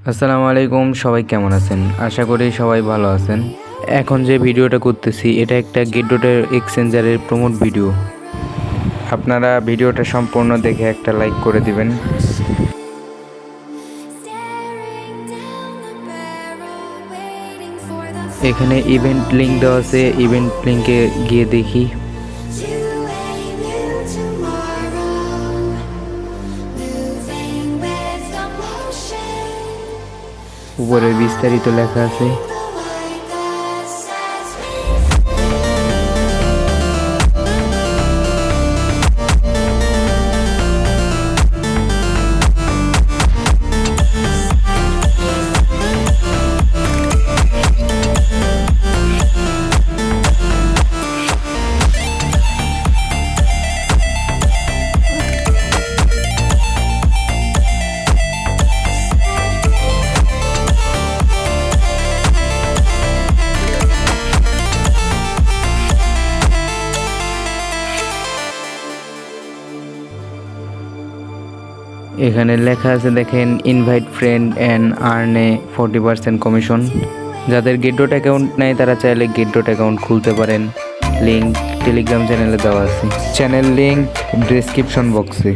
আসসালামু আলাইকুম, সবাই কেমন আছেন? আশা করি সবাই ভালো আছেন। এখন যে ভিডিওটা করতেছি এটা একটা গেটডটের এক্সচেঞ্জারের প্রমোট ভিডিও। আপনারা ভিডিওটা সম্পূর্ণ দেখে একটা লাইক করে দিবেন। এখানে ইভেন্ট লিংক দেওয়া আছে, ইভেন্ট লিংকে গিয়ে দেখি। উপরে বিস্তারিত লেখা আছে। এখানে লেখা আছে দেখেন, invite friend and earn A 40% commission. যাদের গেটডট অ্যাকাউন্ট নেই তারা চাইলে গেটডট অ্যাকাউন্ট খুলতে পারেন। লিংক টেলিগ্রাম চ্যানেলে দেওয়া আছে। চ্যানেল লিংক ডেসক্রিপশন বক্সে।